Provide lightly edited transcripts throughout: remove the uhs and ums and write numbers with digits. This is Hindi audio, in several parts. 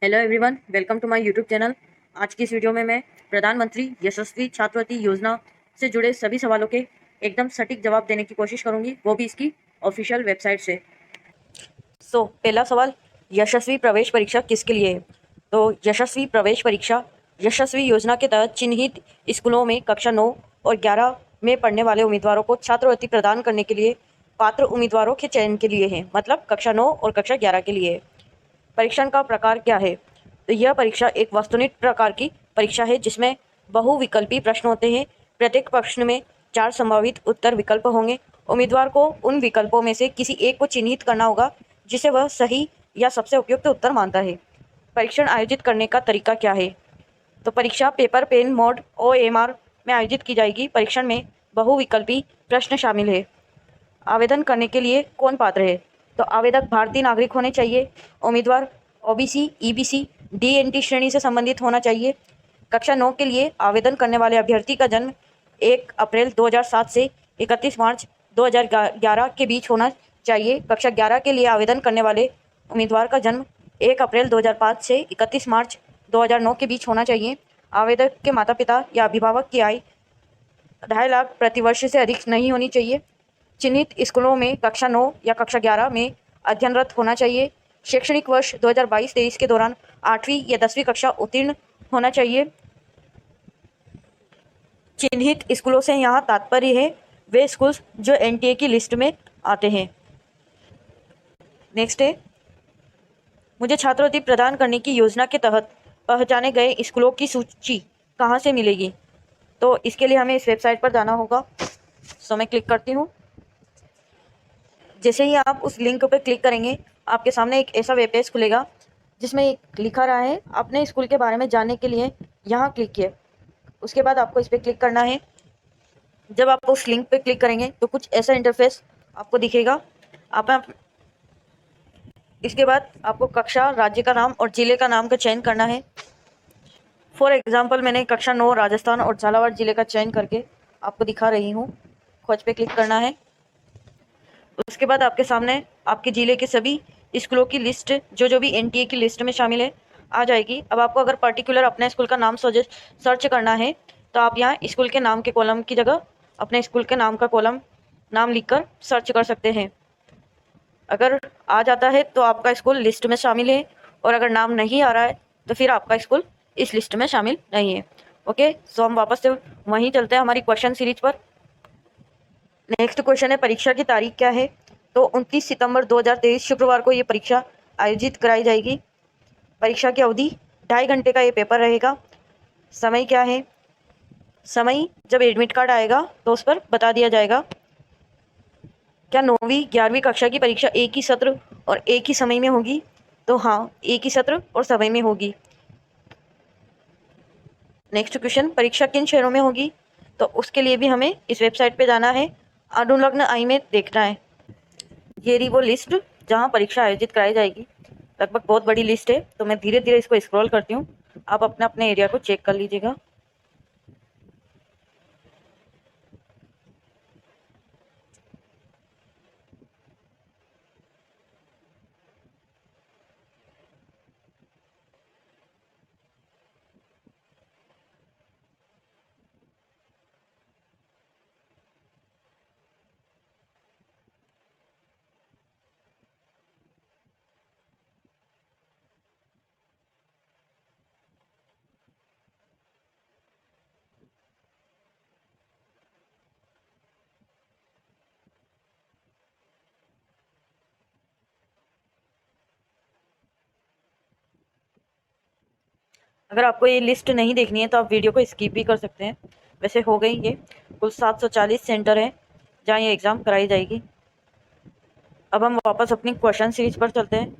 Hello everyone, welcome to my YouTube channel. आज की इस वीडियो में मैं प्रधानमंत्री यशस्वी छात्रवृत्ति योजना से जुड़े सभी सवालों के एकदम सटीक जवाब देने की कोशिश करूंगी, वो भी इसकी ऑफिशियल वेबसाइट से। पहला सवाल, यशस्वी प्रवेश परीक्षा किसके लिए है? तो यशस्वी प्रवेश परीक्षा यशस्वी योजना के तहत चिन्हित स्कूलों में कक्षा 9 और 11 में पढ़ने वाले उम्मीदवारों को छात्रवृत्ति प्रदान करने के लिए पात्र उम्मीदवारों के चयन के लिए है, मतलब कक्षा 9 और कक्षा 11 के लिए है। परीक्षण का प्रकार क्या है? तो यह परीक्षा एक वस्तुनिष्ठ प्रकार की परीक्षा है जिसमें बहुविकल्पी प्रश्न होते हैं। प्रत्येक प्रश्न में 4 संभावित उत्तर विकल्प होंगे। उम्मीदवार को उन विकल्पों में से किसी एक को चिन्हित करना होगा जिसे वह सही या सबसे उपयुक्त उत्तर मानता है। परीक्षण आयोजित करने का तरीका क्या है? तो परीक्षा पेपर पेन मोड OMR में आयोजित की जाएगी। परीक्षण में बहुविकल्पी प्रश्न शामिल है। आवेदन करने के लिए कौन पात्र है? तो आवेदक भारतीय नागरिक होने चाहिए। उम्मीदवार OBC, EBC, DNT श्रेणी से संबंधित होना चाहिए। कक्षा 9 के लिए आवेदन करने वाले अभ्यर्थी का जन्म 1 अप्रैल 2007 से 31 मार्च 2011 के बीच होना चाहिए। कक्षा 11 के लिए आवेदन करने वाले उम्मीदवार का जन्म 1 अप्रैल 2005 से 31 मार्च 2009 के बीच होना चाहिए। आवेदक के माता पिता या अभिभावक की आय 2.5 लाख प्रतिवर्ष से अधिक नहीं होनी चाहिए। चिन्हित स्कूलों में कक्षा 9 या कक्षा 11 में अध्ययनरत होना चाहिए। शैक्षणिक वर्ष 2022-23 के दौरान 8वीं या 10वीं कक्षा उत्तीर्ण होना चाहिए। चिन्हित स्कूलों से यहाँ तात्पर्य है वे स्कूल जो NTA की लिस्ट में आते हैं। नेक्स्ट है, मुझे छात्रवृत्ति प्रदान करने की योजना के तहत पहचाने गए स्कूलों की सूची कहाँ से मिलेगी? तो इसके लिए हमें इस वेबसाइट पर जाना होगा। मैं क्लिक करती हूँ। जैसे ही आप उस लिंक पर क्लिक करेंगे आपके सामने एक ऐसा वेब पेज खुलेगा जिसमें लिखा रहा है अपने स्कूल के बारे में जानने के लिए यहाँ क्लिक किए। उसके बाद आपको इस पर क्लिक करना है। जब आप उस लिंक पर क्लिक करेंगे तो कुछ ऐसा इंटरफेस आपको दिखेगा। इसके बाद आपको कक्षा, राज्य का नाम और जिले का नाम का चयन करना है। फॉर एग्जाम्पल मैंने कक्षा 9 राजस्थान और झालावाड़ जिले का चयन करके आपको दिखा रही हूँ। खोज पे क्लिक करना है। उसके बाद आपके सामने आपके ज़िले के सभी स्कूलों की लिस्ट जो भी NTA की लिस्ट में शामिल है आ जाएगी। अब आपको अगर पर्टिकुलर अपने स्कूल का नाम सर्च करना है तो आप यहाँ स्कूल के नाम के कॉलम की जगह अपने स्कूल के नाम का कॉलम नाम लिखकर सर्च कर सकते हैं। अगर आ जाता है तो आपका स्कूल लिस्ट में शामिल है, और अगर नाम नहीं आ रहा है तो फिर आपका स्कूल इस लिस्ट में शामिल नहीं है। ओके, हम वापस से वहीं चलते हैं हमारी क्वेश्चन सीरीज पर। नेक्स्ट क्वेश्चन है, परीक्षा की तारीख क्या है? तो 29 सितंबर 2023 शुक्रवार को ये परीक्षा आयोजित कराई जाएगी। परीक्षा की अवधि 2.5 घंटे का ये पेपर रहेगा। समय क्या है? समय जब एडमिट कार्ड आएगा तो उस पर बता दिया जाएगा। क्या 9वीं 11वीं कक्षा की परीक्षा एक ही सत्र और एक ही समय में होगी? तो हाँ, एक ही सत्र और समय में होगी। नेक्स्ट क्वेश्चन, परीक्षा किन शहरों में होगी? तो उसके लिए भी हमें इस वेबसाइट पे जाना है, अनुलग्न आई में देखना है। ये रही वो लिस्ट जहाँ परीक्षा आयोजित कराई जाएगी। लगभग बहुत बड़ी लिस्ट है, तो मैं धीरे धीरे इसको स्क्रॉल करती हूँ। आप अपने अपने एरिया को चेक कर लीजिएगा। अगर आपको ये लिस्ट नहीं देखनी है तो आप वीडियो को स्किप भी कर सकते हैं। वैसे हो गई ये कुल 740 सेंटर हैं जहाँ ये एग्ज़ाम कराई जाएगी। अब हम वापस अपनी क्वेश्चन सीरीज पर चलते हैं।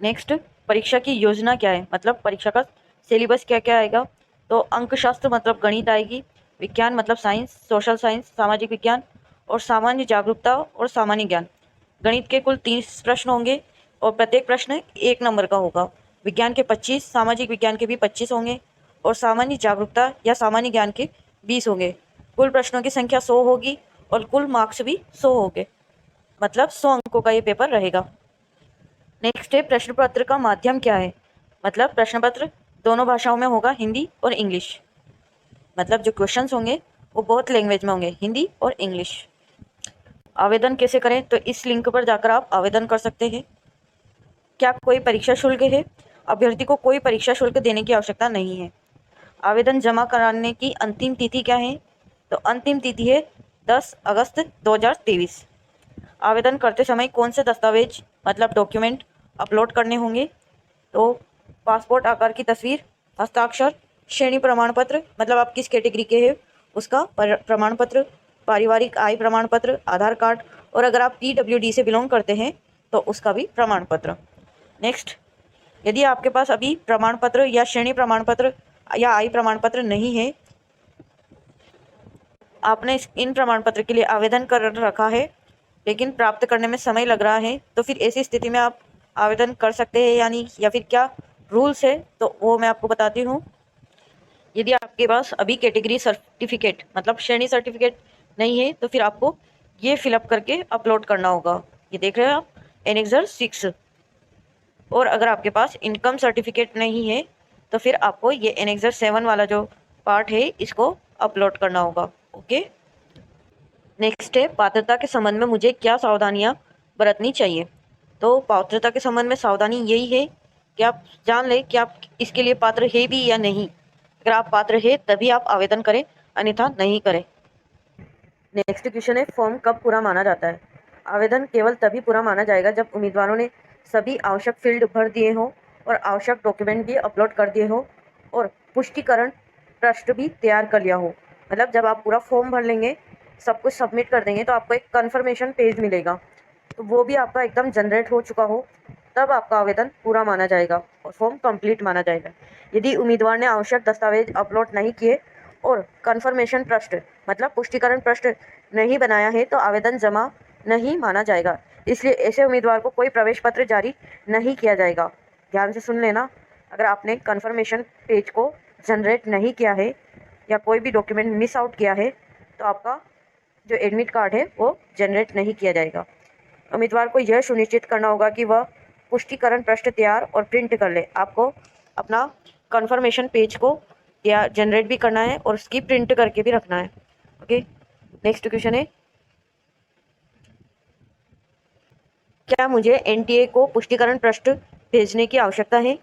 नेक्स्ट, परीक्षा की योजना क्या है? मतलब परीक्षा का सिलेबस क्या क्या आएगा? तो अंकशास्त्र मतलब गणित आएगी, विज्ञान मतलब साइंस, सोशल साइंस, सामाजिक विज्ञान और सामान्य जागरूकता और सामान्य ज्ञान। गणित के कुल 30 प्रश्न होंगे और प्रत्येक प्रश्न 1 नंबर का होगा। विज्ञान के 25, सामाजिक विज्ञान के भी 25 होंगे और सामान्य जागरूकता या सामान्य ज्ञान के 20 होंगे। कुल प्रश्नों की संख्या 100 होगी और कुल मार्क्स भी 100 होंगे, मतलब 100 अंकों का ये पेपर रहेगा। नेक्स्ट है प्रश्न पत्र का माध्यम क्या है। मतलब प्रश्न पत्र दोनों भाषाओं में होगा, हिंदी और इंग्लिश। मतलब जो क्वेश्चंस होंगे वो बहुत लैंग्वेज में होंगे, हिंदी और इंग्लिश। आवेदन कैसे करें, तो इस लिंक पर जाकर आप आवेदन कर सकते हैं। क्या कोई परीक्षा शुल्क है? अभ्यर्थी को कोई परीक्षा शुल्क देने की आवश्यकता नहीं है। आवेदन जमा कराने की अंतिम तिथि क्या है? तो अंतिम तिथि है 10 अगस्त 2023। आवेदन करते समय कौन से दस्तावेज मतलब डॉक्यूमेंट अपलोड करने होंगे? तो पासपोर्ट आकार की तस्वीर, हस्ताक्षर, श्रेणी प्रमाण पत्र मतलब आप किस कैटेगरी के हैं उसका प्रमाण पत्र, पारिवारिक आय प्रमाण पत्र, आधार कार्ड, और अगर आप PWD से बिलोंग करते हैं तो उसका भी प्रमाण पत्र। नेक्स्ट, यदि आपके पास अभी प्रमाण पत्र या श्रेणी प्रमाण पत्र या आय प्रमाण पत्र नहीं है, आपने इन प्रमाण पत्र के लिए आवेदन कर रखा है लेकिन प्राप्त करने में समय लग रहा है, तो फिर ऐसी स्थिति में आप आवेदन कर सकते हैं यानी, या फिर क्या रूल्स है तो वो मैं आपको बताती हूँ। यदि आपके पास अभी कैटेगरी सर्टिफिकेट मतलब श्रेणी सर्टिफिकेट नहीं है तो फिर आपको ये फिलअप करके अपलोड करना होगा। ये देख रहे हैं आप, एनेक्सर 6। और अगर आपके पास इनकम सर्टिफिकेट नहीं है तो फिर आपको ये एनेक्सर 7 वाला जो पार्ट है इसको अपलोड करना होगा। ओके। नेक्स्ट है पात्रता के संबंध में मुझे क्या सावधानियां बरतनी चाहिए। तो पात्रता के संबंध में सावधानी यही है कि आप जान लें कि आप इसके लिए पात्र है भी या नहीं। अगर आप पात्र है तभी आप आवेदन करें, अन्यथा नहीं करें। नेक्स्ट क्वेश्चन है फॉर्म कब पूरा माना जाता है। आवेदन केवल तभी पूरा माना जाएगा जब उम्मीदवारों ने सभी आवश्यक फील्ड भर दिए हो और आवश्यक डॉक्यूमेंट भी अपलोड कर दिए हो और पुष्टिकरण पृष्ठ भी तैयार कर लिया हो। मतलब जब आप पूरा फॉर्म भर लेंगे, सब कुछ सबमिट कर देंगे तो आपको एक कन्फर्मेशन पेज मिलेगा, तो वो भी आपका एकदम जनरेट हो चुका हो, तब आपका आवेदन पूरा माना जाएगा और फॉर्म कंप्लीट माना जाएगा। यदि उम्मीदवार ने आवश्यक दस्तावेज अपलोड नहीं किए और कन्फर्मेशन पृष्ठ मतलब पुष्टिकरण पृष्ठ नहीं बनाया है तो आवेदन जमा नहीं माना जाएगा। इसलिए ऐसे उम्मीदवार को कोई प्रवेश पत्र जारी नहीं किया जाएगा। ध्यान से सुन लेना, अगर आपने कन्फर्मेशन पेज को जनरेट नहीं किया है या कोई भी डॉक्यूमेंट मिस आउट किया है तो आपका जो एडमिट कार्ड है वो जनरेट नहीं किया जाएगा। उम्मीदवार को यह सुनिश्चित करना होगा कि वह पुष्टिकरण पृष्ठ तैयार और प्रिंट कर ले। आपको अपना कन्फर्मेशन पेज को तैयार जनरेट भी करना है और उसकी प्रिंट करके भी रखना है। ओके। नेक्स्ट क्वेश्चन है क्या मुझे NTA को पुष्टिकरण पृष्ठ भेजने की आवश्यकता है।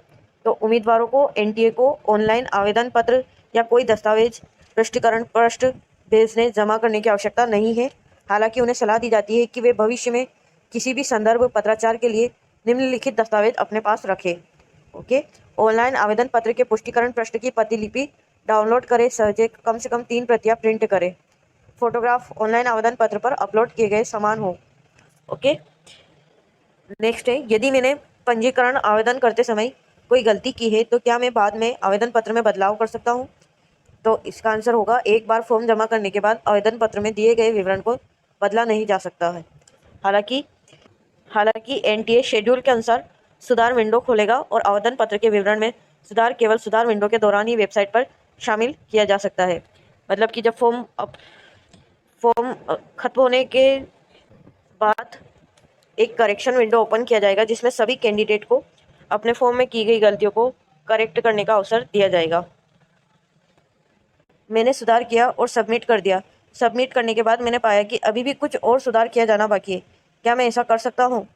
तो उम्मीदवारों को NTA को ऑनलाइन आवेदन पत्र या कोई दस्तावेज पुष्टिकरण पृष्ठ भेजने जमा करने की आवश्यकता नहीं है। हालांकि उन्हें सलाह दी जाती है कि वे भविष्य में किसी भी संदर्भ पत्राचार के लिए निम्नलिखित दस्तावेज अपने पास रखें। ओके। ऑनलाइन आवेदन पत्र के पुष्टिकरण पृष्ठ की प्रतिलिपि डाउनलोड करें, सहजे कम से कम 3 प्रतियां प्रिंट करें। फोटोग्राफ ऑनलाइन आवेदन पत्र पर अपलोड किए गए समान हो। ओके। नेक्स्ट है यदि मैंने पंजीकरण आवेदन करते समय कोई गलती की है तो क्या मैं बाद में आवेदन पत्र में बदलाव कर सकता हूँ। तो इसका आंसर होगा एक बार फॉर्म जमा करने के बाद आवेदन पत्र में दिए गए विवरण को बदला नहीं जा सकता है। हालांकि हालांकि NTA शेड्यूल के अनुसार सुधार विंडो खोलेगा और आवेदन पत्र के विवरण में सुधार केवल सुधार विंडो के दौरान ही वेबसाइट पर शामिल किया जा सकता है। मतलब कि जब फॉर्म खत्म होने के बाद एक करेक्शन विंडो ओपन किया जाएगा जिसमें सभी कैंडिडेट को अपने फॉर्म में की गई गलतियों को करेक्ट करने का अवसर दिया जाएगा। मैंने सुधार किया और सबमिट कर दिया। सबमिट करने के बाद मैंने पाया कि अभी भी कुछ और सुधार किया जाना बाकी है। क्या मैं ऐसा कर सकता हूँ।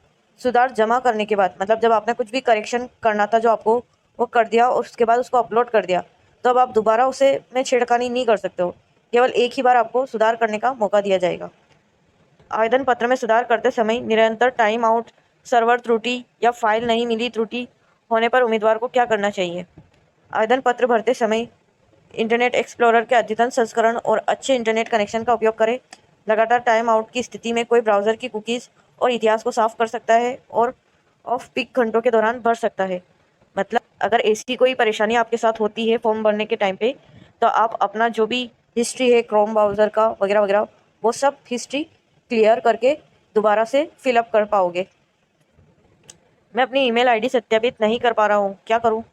सुधार जमा करने के बाद मतलब जब आपने कुछ भी करेक्शन करना था जो आपको वो कर दिया और उसके बाद उसको अपलोड कर दिया, तो अब आप दोबारा उसे में छेड़खानी नहीं कर सकते हो। केवल एक ही बार आपको सुधार करने का मौका दिया जाएगा। आवेदन पत्र में सुधार करते समय निरंतर टाइम आउट, सर्वर त्रुटि या फाइल नहीं मिली त्रुटि होने पर उम्मीदवार को क्या करना चाहिए। आवेदन पत्र भरते समय इंटरनेट एक्सप्लोरर के अद्यतन संस्करण और अच्छे इंटरनेट कनेक्शन का उपयोग करें। लगातार टाइम आउट की स्थिति में कोई ब्राउज़र की कुकीज़ और इतिहास को साफ कर सकता है और ऑफ पीक घंटों के दौरान भर सकता है। मतलब अगर ऐसी कोई परेशानी आपके साथ होती है फॉर्म भरने के टाइम पे, तो आप अपना जो भी हिस्ट्री है क्रोम ब्राउज़र का वगैरह वगैरह वो सब हिस्ट्री क्लियर करके दोबारा से फिलअप कर पाओगे। मैं अपनी ईमेल आईडी सत्यापित नहीं कर पा रहा हूँ, क्या करूँ।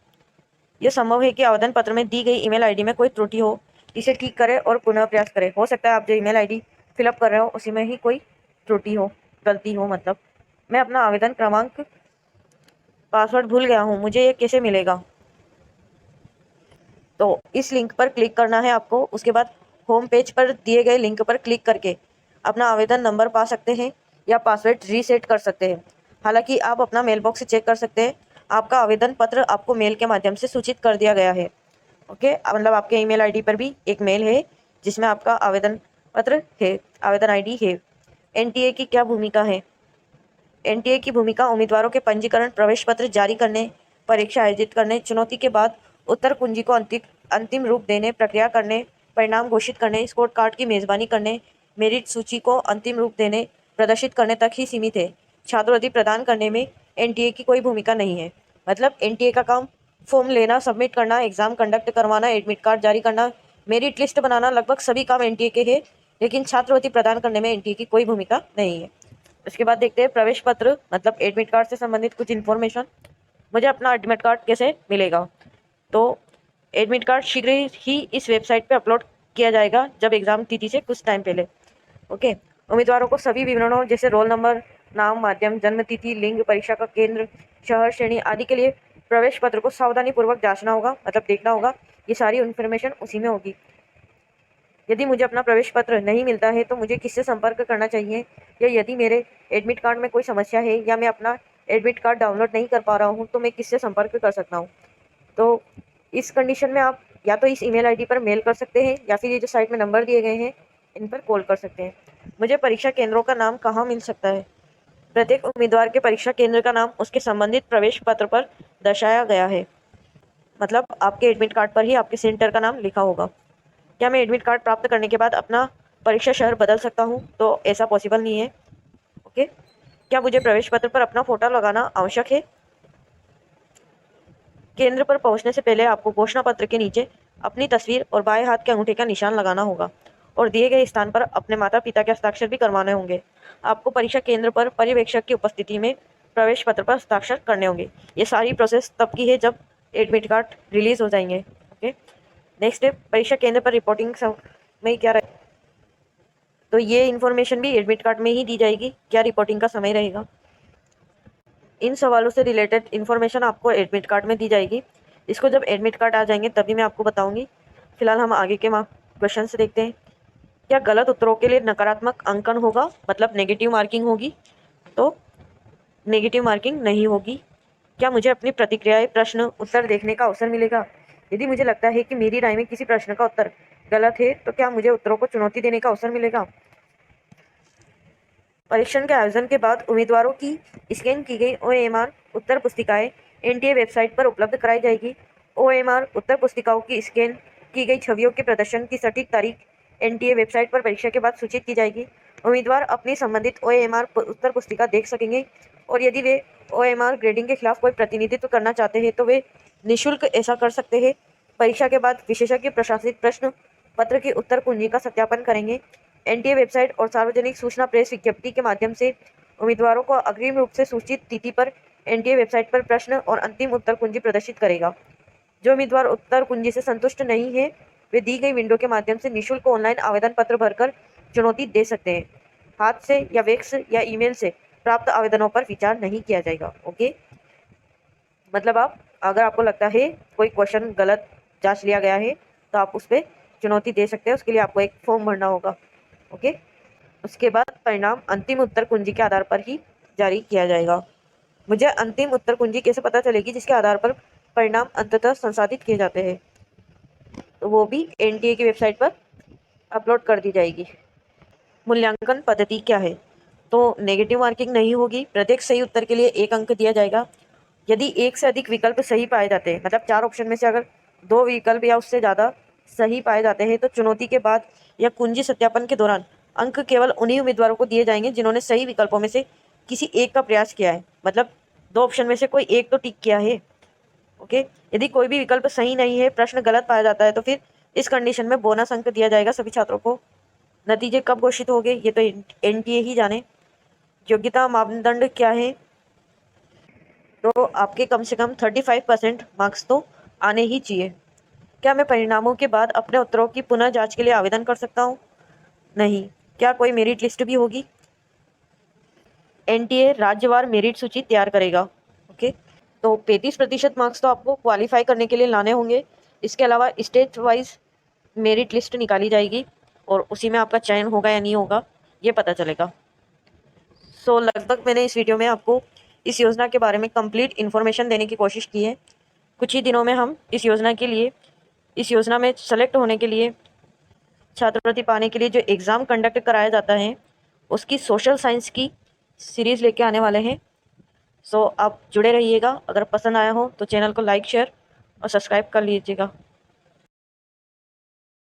यह संभव है कि आवेदन पत्र में दी गई ईमेल आईडी में कोई त्रुटि हो। इसे ठीक करें और पुनः प्रयास करें। हो सकता है आप जो ईमेल आईडी फिलअप कर रहे हो उसी में ही कोई त्रुटि हो, गलती हो। मतलब मैं अपना आवेदन क्रमांक पासवर्ड भूल गया हूँ, मुझे ये कैसे मिलेगा? तो इस लिंक पर क्लिक करना है आपको। उसके बाद होम पेज पर दिए गए लिंक पर क्लिक करके अपना आवेदन नंबर पा सकते हैं या पासवर्ड रीसेट कर सकते हैं। हालांकि आप अपना मेल बॉक्स से चेक कर सकते हैं, आपका आवेदन पत्र आपको मेल के माध्यम से सूचित कर दिया गया है। ओके, मतलब आपके ईमेल आईडी पर भी एक मेल है जिसमें आपका आवेदन पत्र है, आवेदन आईडी है। एनटीए की क्या भूमिका है? एनटीए की भूमिका उम्मीदवारों के पंजीकरण, प्रवेश पत्र जारी करने, परीक्षा आयोजित करने, चुनौती के बाद उत्तर कुंजी को अंतिम रूप देने, प्रक्रिया करने, परिणाम घोषित करने, स्कोर कार्ड की मेजबानी करने, मेरिट सूची को अंतिम रूप देने, प्रदर्शित करने तक ही सीमित है। छात्रवृत्ति प्रदान करने में एनटीए की कोई भूमिका नहीं है। मतलब एनटीए का काम फॉर्म लेना, सबमिट करना, एग्जाम कंडक्ट करवाना, एडमिट कार्ड जारी करना, मेरिट लिस्ट बनाना, लगभग सभी काम एनटीए के हैं, लेकिन छात्रवृत्ति प्रदान करने में एनटीए की कोई भूमिका नहीं है। उसके बाद देखते हैं प्रवेश पत्र, मतलब एडमिट कार्ड से संबंधित कुछ इन्फॉर्मेशन। मुझे अपना एडमिट कार्ड कैसे मिलेगा? तो एडमिट कार्ड शीघ्र ही इस वेबसाइट पे अपलोड किया जाएगा, जब एग्जाम तिथि से कुछ टाइम पहले। ओके, उम्मीदवारों को सभी विवरणों जैसे रोल नंबर, नाम, माध्यम, जन्म तिथि, लिंग, परीक्षा का केंद्र, शहर, श्रेणी आदि के लिए प्रवेश पत्र को सावधानी पूर्वक जांचना होगा, मतलब देखना होगा। ये सारी इन्फॉर्मेशन उसी में होगी। यदि मुझे अपना प्रवेश पत्र नहीं मिलता है तो मुझे किससे संपर्क करना चाहिए, या यदि मेरे एडमिट कार्ड में कोई समस्या है या मैं अपना एडमिट कार्ड डाउनलोड नहीं कर पा रहा हूँ तो मैं किससे संपर्क कर सकता हूँ? तो इस कंडीशन में आप या तो इस ईमेल आईडी पर मेल कर सकते हैं या फिर ये जो साइट में नंबर दिए गए हैं इन पर कॉल कर सकते हैं। मुझे परीक्षा केंद्रों का नाम कहाँ मिल सकता है? प्रत्येक उम्मीदवार के परीक्षा केंद्र का नाम उसके संबंधित प्रवेश पत्र पर दर्शाया गया है। मतलब आपके एडमिट कार्ड पर ही आपके सेंटर का नाम लिखा होगा। क्या मैं एडमिट कार्ड प्राप्त करने के बाद अपना परीक्षा शहर बदल सकता हूँ? तो ऐसा पॉसिबल नहीं है। ओके, क्या मुझे प्रवेश पत्र पर अपना फोटो लगाना आवश्यक है? केंद्र पर पहुंचने से पहले आपको घोषणा पत्र के नीचे अपनी तस्वीर और बाएं हाथ के अंगूठे का निशान लगाना होगा और दिए गए स्थान पर अपने माता पिता के हस्ताक्षर भी करवाने होंगे। आपको परीक्षा केंद्र पर पर्यवेक्षक की उपस्थिति में प्रवेश पत्र पर हस्ताक्षर करने होंगे। ये सारी प्रोसेस तब की है जब एडमिट कार्ड रिलीज हो जाएंगे। ओके, नेक्स्ट है परीक्षा केंद्र पर रिपोर्टिंग समय क्या रहेगा? तो ये इन्फॉर्मेशन भी एडमिट कार्ड में ही दी जाएगी, क्या रिपोर्टिंग का समय रहेगा। इन सवालों से रिलेटेड इन्फॉर्मेशन आपको एडमिट कार्ड में दी जाएगी। इसको जब एडमिट कार्ड आ जाएंगे तभी मैं आपको बताऊंगी। फिलहाल हम आगे के क्वेश्चन से देखते हैं। क्या गलत उत्तरों के लिए नकारात्मक अंकन होगा, मतलब नेगेटिव मार्किंग होगी? तो नेगेटिव मार्किंग नहीं होगी। क्या मुझे अपनी प्रतिक्रियाएं, प्रश्न उत्तर देखने का अवसर मिलेगा? यदि मुझे लगता है कि मेरी राय में किसी प्रश्न का उत्तर गलत है तो क्या मुझे उत्तरों को चुनौती देने का अवसर मिलेगा? परीक्षण के आयोजन के बाद उम्मीदवारों की स्कैन की गई ओएमआर उत्तर पुस्तिकाएं एनटीए वेबसाइट पर उपलब्ध कराई जाएगी। ओएमआर उत्तर पुस्तिकाओं की स्कैन की गई छवियों के प्रदर्शन की सटीक तारीख एनटीए वेबसाइट पर परीक्षा के बाद सूचित की जाएगी। उम्मीदवार अपनी संबंधित ओएमआर उत्तर पुस्तिका देख सकेंगे और यदि वे ओएमआर ग्रेडिंग के खिलाफ कोई प्रतिनिधित्व करना चाहते हैं तो वे निःशुल्क ऐसा कर सकते हैं। परीक्षा के बाद विशेषज्ञ प्रशासित प्रश्न पत्र की उत्तर कुंजी का सत्यापन करेंगे। एनटीए वेबसाइट और सार्वजनिक सूचना प्रेस विज्ञप्ति के माध्यम से उम्मीदवारों को अग्रिम रूप से सूचित तिथि पर एनटीए वेबसाइट पर प्रश्न और अंतिम उत्तर कुंजी प्रदर्शित करेगा। जो उम्मीदवार उत्तर कुंजी से संतुष्ट नहीं है वे दी गई विंडो के माध्यम से निःशुल्क ऑनलाइन आवेदन पत्र भरकर चुनौती दे सकते हैं। हाथ से या वेक्स या ईमेल से प्राप्त आवेदनों पर विचार नहीं किया जाएगा। ओके, मतलब आप अगर आपको लगता है कोई क्वेश्चन गलत जांच लिया गया है तो आप उस पर चुनौती दे सकते हैं। उसके लिए आपको एक फॉर्म भरना होगा। ओके, उसके बाद परिणाम अंतिम उत्तर कुंजी के आधार पर ही जारी किया जाएगा। मुझे अंतिम उत्तर कुंजी कैसे पता चलेगी जिसके आधार पर परिणाम अंततः संसाधित किए जाते हैं? तो वो भी एनटीए की वेबसाइट पर अपलोड कर दी जाएगी। मूल्यांकन पद्धति क्या है? तो नेगेटिव मार्किंग नहीं होगी। प्रत्येक सही उत्तर के लिए 1 अंक दिया जाएगा। यदि एक से अधिक विकल्प सही पाए जाते हैं, मतलब 4 ऑप्शन में से अगर 2 विकल्प या उससे ज़्यादा सही पाए जाते हैं तो चुनौती के बाद या कुंजी सत्यापन के दौरान अंक केवल उन्हीं उम्मीदवारों को दिए जाएंगे जिन्होंने सही विकल्पों में से किसी एक का प्रयास किया है। मतलब 2 ऑप्शन में से कोई एक तो टिक किया है। ओके, यदि कोई भी विकल्प सही नहीं है, प्रश्न गलत पाया जाता है तो फिर इस कंडीशन में बोनस अंक दिया जाएगा सभी छात्रों को। नतीजे कब घोषित होंगे ये तो एनटीए ही जाने। योग्यता मापदंड क्या है? तो आपके कम से कम 35% मार्क्स तो आने ही चाहिए। क्या मैं परिणामों के बाद अपने उत्तरों की पुनः जांच के लिए आवेदन कर सकता हूँ? नहीं। क्या कोई मेरिट लिस्ट भी होगी? एनटीए राज्यवार मेरिट सूची तैयार करेगा। ओके, तो 35% मार्क्स तो आपको क्वालिफाई करने के लिए लाने होंगे। इसके अलावा स्टेट वाइज मेरिट लिस्ट निकाली जाएगी और उसी में आपका चयन होगा या नहीं होगा ये पता चलेगा। सो लगभग मैंने इस वीडियो में आपको इस योजना के बारे में कंप्लीट इन्फॉर्मेशन देने की कोशिश की है। कुछ ही दिनों में हम इस योजना में सेलेक्ट होने के लिए, छात्रवृत्ति पाने के लिए जो एग्ज़ाम कंडक्ट कराया जाता है उसकी सोशल साइंस की सीरीज़ लेके आने वाले हैं। सो आप जुड़े रहिएगा। अगर पसंद आया हो तो चैनल को लाइक, शेयर और सब्सक्राइब कर लीजिएगा।